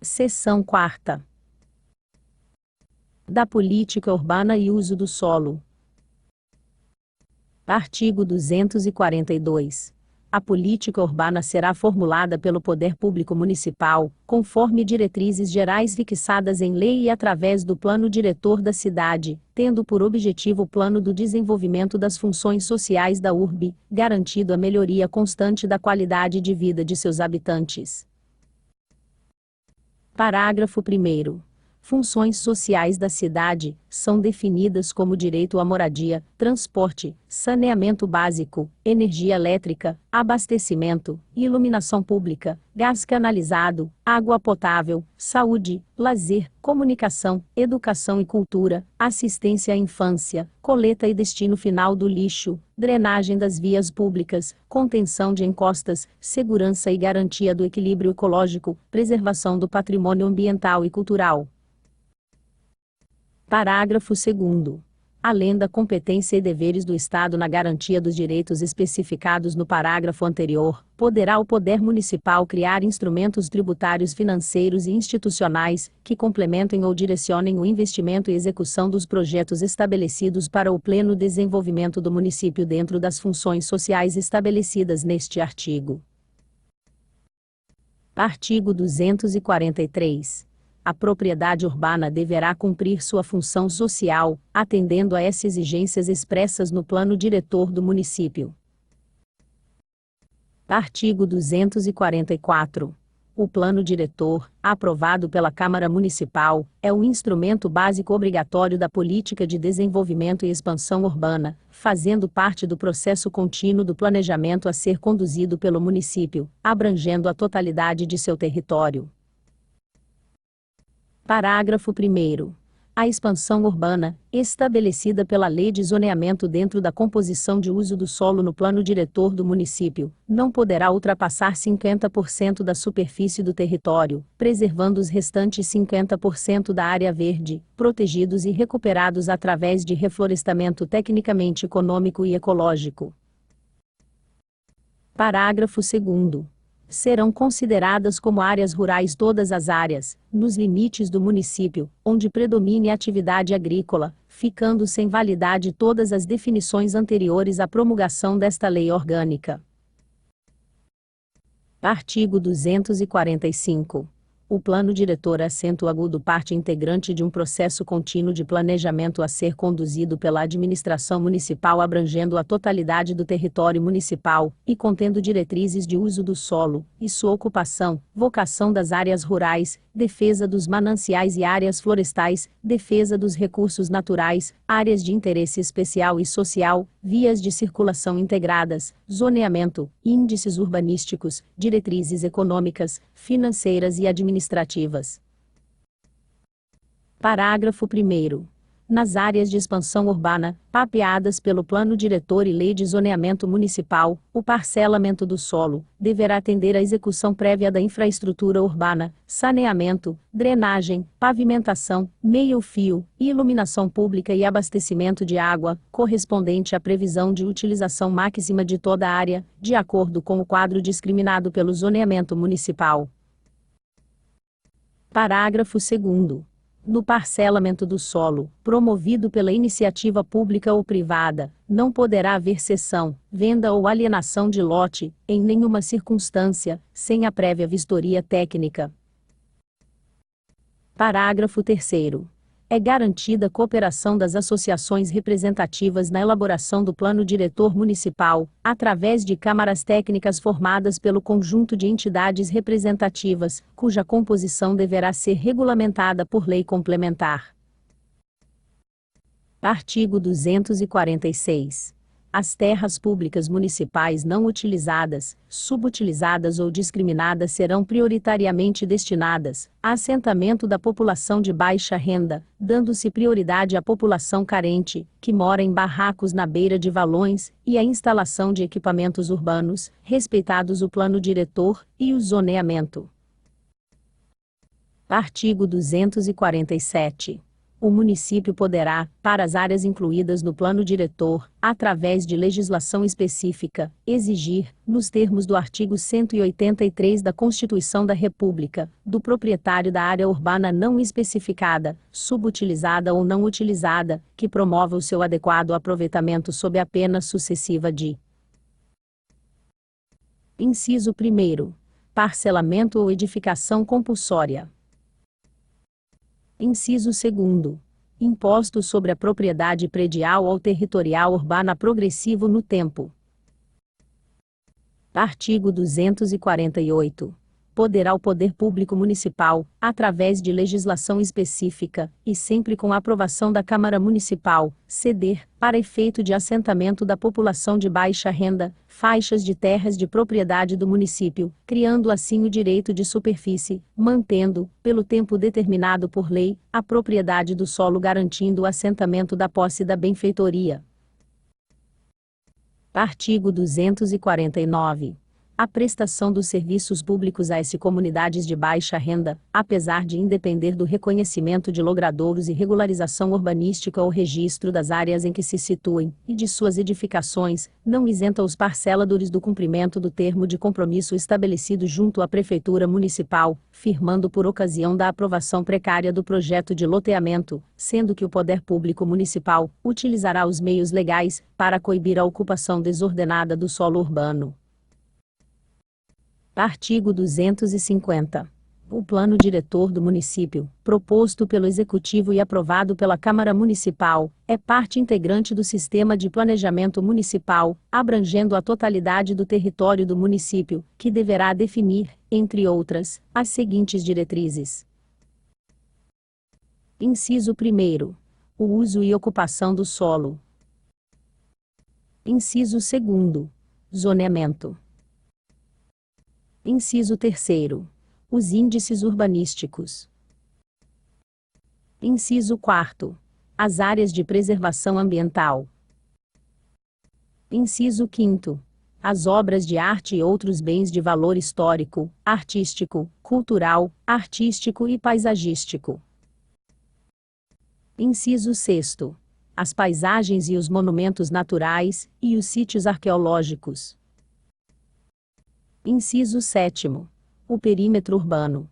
Seção 4ª. Da política urbana e uso do solo. Artigo 242. A política urbana será formulada pelo Poder Público Municipal, conforme diretrizes gerais fixadas em lei e através do Plano Diretor da cidade, tendo por objetivo o plano do desenvolvimento das funções sociais da urbe, garantindo a melhoria constante da qualidade de vida de seus habitantes. Parágrafo 1º. Funções sociais da cidade são definidas como direito à moradia, transporte, saneamento básico, energia elétrica, abastecimento, iluminação pública, gás canalizado, água potável, saúde, lazer, comunicação, educação e cultura, assistência à infância, coleta e destino final do lixo, drenagem das vias públicas, contenção de encostas, segurança e garantia do equilíbrio ecológico, preservação do patrimônio ambiental e cultural. Parágrafo 2º. Além da competência e deveres do Estado na garantia dos direitos especificados no parágrafo anterior, poderá o Poder Municipal criar instrumentos tributários, financeiros e institucionais, que complementem ou direcionem o investimento e execução dos projetos estabelecidos para o pleno desenvolvimento do município dentro das funções sociais estabelecidas neste artigo. Artigo 243. A propriedade urbana deverá cumprir sua função social, atendendo a essas exigências expressas no Plano Diretor do município. Artigo 244. O Plano Diretor, aprovado pela Câmara Municipal, é o instrumento básico obrigatório da política de desenvolvimento e expansão urbana, fazendo parte do processo contínuo do planejamento a ser conduzido pelo município, abrangendo a totalidade de seu território. Parágrafo 1º. A expansão urbana, estabelecida pela Lei de Zoneamento dentro da composição de uso do solo no plano diretor do município, não poderá ultrapassar 50% da superfície do território, preservando os restantes 50% da área verde, protegidos e recuperados através de reflorestamento tecnicamente econômico e ecológico. Parágrafo 2º. Serão consideradas como áreas rurais todas as áreas, nos limites do município, onde predomine a atividade agrícola, ficando sem validade todas as definições anteriores à promulgação desta lei orgânica. Artigo 245. O plano diretor é assento agudo parte integrante de um processo contínuo de planejamento a ser conduzido pela administração municipal abrangendo a totalidade do território municipal, e contendo diretrizes de uso do solo, e sua ocupação, vocação das áreas rurais, defesa dos mananciais e áreas florestais, defesa dos recursos naturais, áreas de interesse especial e social, vias de circulação integradas, zoneamento, índices urbanísticos, diretrizes econômicas, financeiras e administrativas. Parágrafo 1º. Nas áreas de expansão urbana, mapeadas pelo Plano Diretor e Lei de Zoneamento Municipal, o parcelamento do solo deverá atender à execução prévia da infraestrutura urbana, saneamento, drenagem, pavimentação, meio-fio, iluminação pública e abastecimento de água, correspondente à previsão de utilização máxima de toda a área, de acordo com o quadro discriminado pelo zoneamento municipal. Parágrafo 2º. No parcelamento do solo, promovido pela iniciativa pública ou privada, não poderá haver cessão, venda ou alienação de lote, em nenhuma circunstância, sem a prévia vistoria técnica. Parágrafo 3º. É garantida a cooperação das associações representativas na elaboração do Plano Diretor Municipal, através de câmaras técnicas formadas pelo conjunto de entidades representativas, cuja composição deverá ser regulamentada por lei complementar. Artigo 246. As terras públicas municipais não utilizadas, subutilizadas ou discriminadas serão prioritariamente destinadas a assentamento da população de baixa renda, dando-se prioridade à população carente, que mora em barracos na beira de valões, e à instalação de equipamentos urbanos, respeitados o plano diretor e o zoneamento. Artigo 247. o município poderá, para as áreas incluídas no plano diretor, através de legislação específica, exigir, nos termos do artigo 183 da Constituição da República, do proprietário da área urbana não especificada, subutilizada ou não utilizada, que promova o seu adequado aproveitamento sob a pena sucessiva de: Inciso 1º. Parcelamento ou edificação compulsória. Inciso 2º. Imposto sobre a propriedade predial ou territorial urbana progressivo no tempo. Artigo 248. Poderá o Poder Público Municipal, através de legislação específica, e sempre com a aprovação da Câmara Municipal, ceder, para efeito de assentamento da população de baixa renda, faixas de terras de propriedade do município, criando assim o direito de superfície, mantendo, pelo tempo determinado por lei, a propriedade do solo garantindo o assentamento da posse da benfeitoria. Artigo 249. A prestação dos serviços públicos às comunidades de baixa renda, apesar de independer do reconhecimento de logradouros e regularização urbanística ou registro das áreas em que se situem, e de suas edificações, não isenta os parceladores do cumprimento do termo de compromisso estabelecido junto à Prefeitura Municipal, firmando por ocasião da aprovação precária do projeto de loteamento, sendo que o Poder Público Municipal utilizará os meios legais para coibir a ocupação desordenada do solo urbano. Artigo 250. O plano diretor do município, proposto pelo Executivo e aprovado pela Câmara Municipal, é parte integrante do Sistema de Planejamento Municipal, abrangendo a totalidade do território do município, que deverá definir, entre outras, as seguintes diretrizes. Inciso 1º. O uso e ocupação do solo. Inciso 2º. Zoneamento. Inciso 3º. Os índices urbanísticos. Inciso 4º. As áreas de preservação ambiental. Inciso 5º. As obras de arte e outros bens de valor histórico, artístico, cultural, artístico e paisagístico. Inciso 6º. As paisagens e os monumentos naturais, e os sítios arqueológicos. Inciso 7º. O perímetro urbano.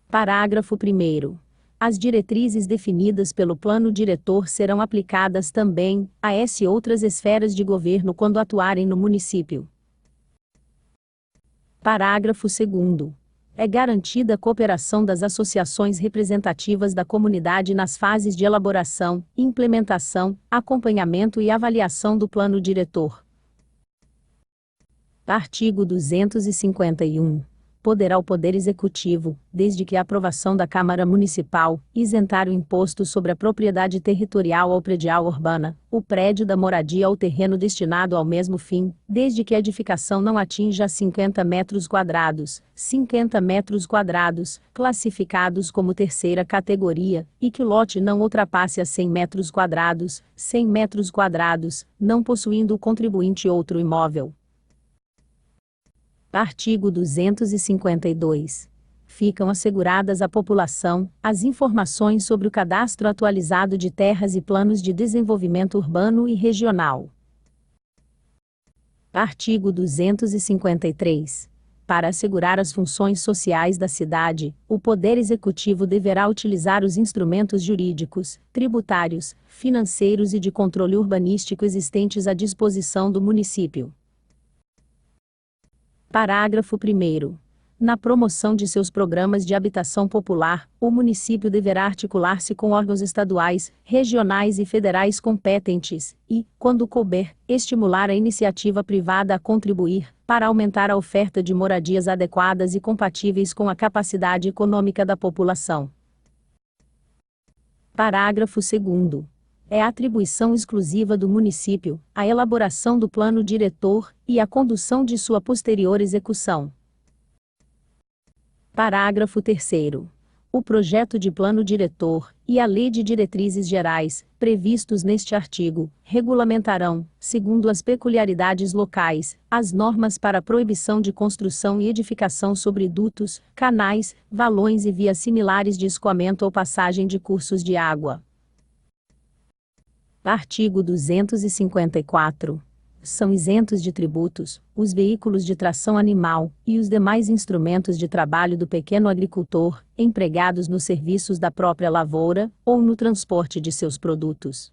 Parágrafo 1º. As diretrizes definidas pelo plano diretor serão aplicadas também a outras esferas de governo quando atuarem no município. Parágrafo 2º. É garantida a cooperação das associações representativas da comunidade nas fases de elaboração, implementação, acompanhamento e avaliação do plano diretor. Artigo 251. Poderá o Poder Executivo, desde que a aprovação da Câmara Municipal, isentar o imposto sobre a propriedade territorial ou predial urbana, o prédio da moradia ou terreno destinado ao mesmo fim, desde que a edificação não atinja 50 metros quadrados, 50 metros quadrados, classificados como terceira categoria, e que o lote não ultrapasse a 100 metros quadrados, 100 metros quadrados, não possuindo o contribuinte outro imóvel. Artigo 252. Ficam asseguradas à população as informações sobre o cadastro atualizado de terras e planos de desenvolvimento urbano e regional. Artigo 253. Para assegurar as funções sociais da cidade, o Poder Executivo deverá utilizar os instrumentos jurídicos, tributários, financeiros e de controle urbanístico existentes à disposição do município. Parágrafo 1º. Na promoção de seus programas de habitação popular, o município deverá articular-se com órgãos estaduais, regionais e federais competentes, e, quando couber, estimular a iniciativa privada a contribuir, para aumentar a oferta de moradias adequadas e compatíveis com a capacidade econômica da população. Parágrafo 2º. É atribuição exclusiva do município a elaboração do plano diretor e a condução de sua posterior execução. Parágrafo 3º. O projeto de plano diretor e a lei de diretrizes gerais, previstos neste artigo, regulamentarão, segundo as peculiaridades locais, as normas para proibição de construção e edificação sobre dutos, canais, valões e vias similares de escoamento ou passagem de cursos de água. Artigo 254. São isentos de tributos os veículos de tração animal e os demais instrumentos de trabalho do pequeno agricultor, empregados nos serviços da própria lavoura ou no transporte de seus produtos.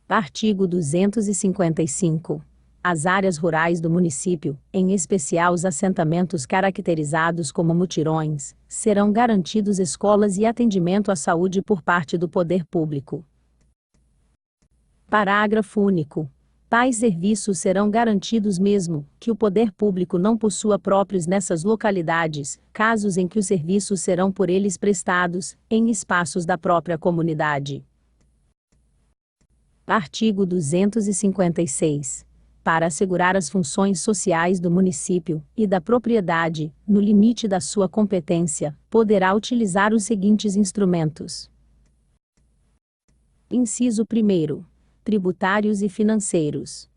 Artigo 255. As áreas rurais do município, em especial os assentamentos caracterizados como mutirões, serão garantidos escolas e atendimento à saúde por parte do poder público. Parágrafo único. Tais serviços serão garantidos mesmo que o poder público não possua próprios nessas localidades, casos em que os serviços serão por eles prestados, em espaços da própria comunidade. Artigo 256. Para assegurar as funções sociais do município e da propriedade, no limite da sua competência, poderá utilizar os seguintes instrumentos. Inciso 1º. Tributários e financeiros.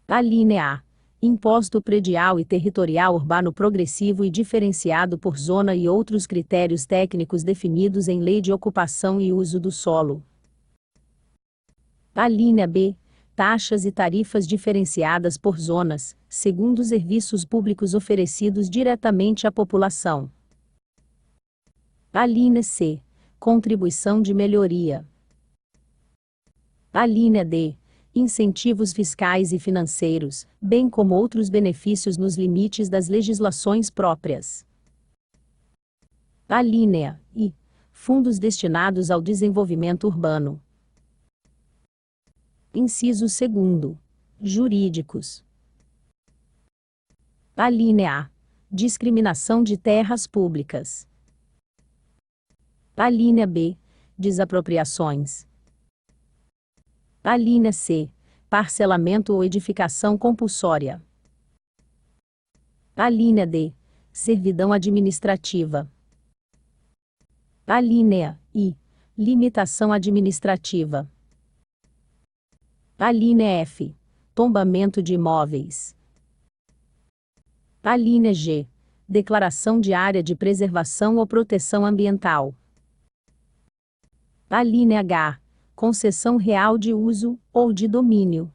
Alínea A. Imposto predial e territorial urbano progressivo e diferenciado por zona e outros critérios técnicos definidos em lei de ocupação e uso do solo. Alínea B. Taxas e tarifas diferenciadas por zonas, segundo os serviços públicos oferecidos diretamente à população. Alínea C. Contribuição de melhoria. Alínea D. Incentivos fiscais e financeiros, bem como outros benefícios nos limites das legislações próprias. Alínea I. Fundos destinados ao desenvolvimento urbano. Inciso 2º. Jurídicos. Alínea A. Discriminação de terras públicas. Alínea B. Desapropriações. Alínea C. Parcelamento ou edificação compulsória. Alínea D. Servidão administrativa. Alínea I. Limitação administrativa. Alínea F. Tombamento de imóveis. Alínea G. Declaração de área de preservação ou proteção ambiental. Alínea H. Concessão real de uso ou de domínio.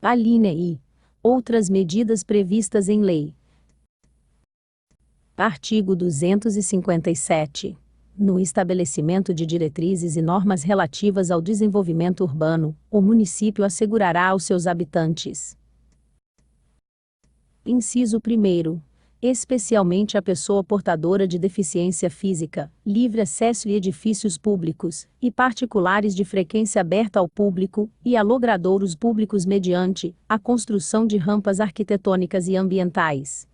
Alínea I. Outras medidas previstas em lei. Artigo 257. No estabelecimento de diretrizes e normas relativas ao desenvolvimento urbano, o município assegurará aos seus habitantes. Inciso 1º. Especialmente a pessoa portadora de deficiência física, livre acesso a edifícios públicos e particulares de frequência aberta ao público e a logradouros públicos mediante a construção de rampas arquitetônicas e ambientais.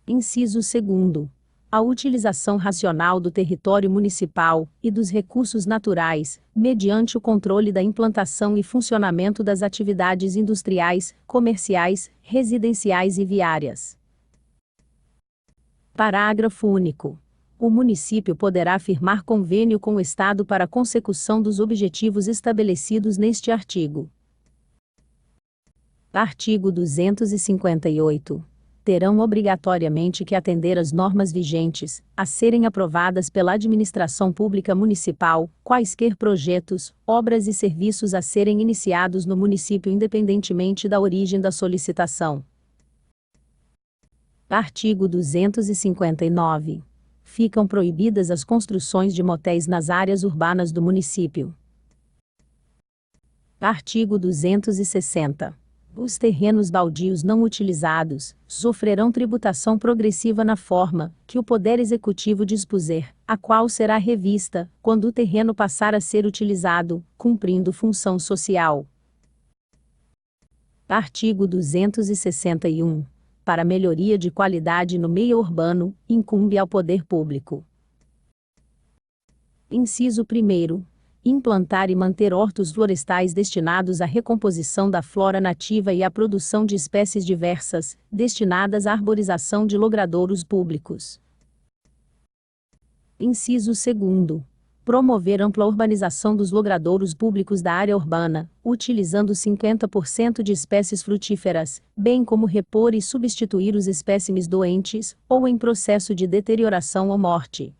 Inciso 2º. A utilização racional do território municipal e dos recursos naturais, mediante o controle da implantação e funcionamento das atividades industriais, comerciais, residenciais e viárias. Parágrafo único. O município poderá firmar convênio com o Estado para a consecução dos objetivos estabelecidos neste artigo. Artigo 258. Terão obrigatoriamente que atender às normas vigentes, a serem aprovadas pela administração pública municipal, quaisquer projetos, obras e serviços a serem iniciados no município independentemente da origem da solicitação. Artigo 259. Ficam proibidas as construções de motéis nas áreas urbanas do município. Artigo 260. Os terrenos baldios não utilizados sofrerão tributação progressiva na forma que o Poder Executivo dispuser, a qual será revista quando o terreno passar a ser utilizado, cumprindo função social. Artigo 261. Para melhoria de qualidade no meio urbano, incumbe ao poder público. Inciso 1º. implantar e manter hortos florestais destinados à recomposição da flora nativa e à produção de espécies diversas, destinadas à arborização de logradouros públicos. Inciso 2º. Promover ampla urbanização dos logradouros públicos da área urbana, utilizando 50% de espécies frutíferas, bem como repor e substituir os espécimes doentes, ou em processo de deterioração ou morte.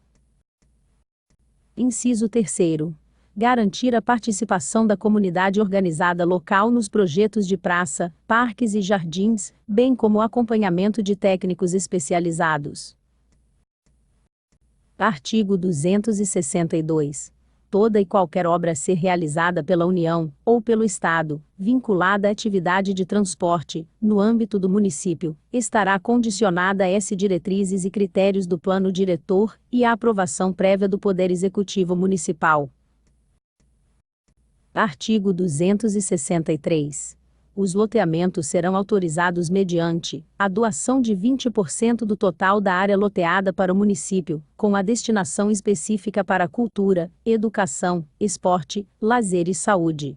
Inciso 3º. Garantir a participação da comunidade organizada local nos projetos de praça, parques e jardins, bem como o acompanhamento de técnicos especializados. Artigo 262. Toda e qualquer obra a ser realizada pela União, ou pelo Estado, vinculada à atividade de transporte, no âmbito do município, estará condicionada a diretrizes e critérios do Plano Diretor, e à aprovação prévia do Poder Executivo Municipal. Artigo 263. Os loteamentos serão autorizados mediante a doação de 20% do total da área loteada para o município, com a destinação específica para cultura, educação, esporte, lazer e saúde.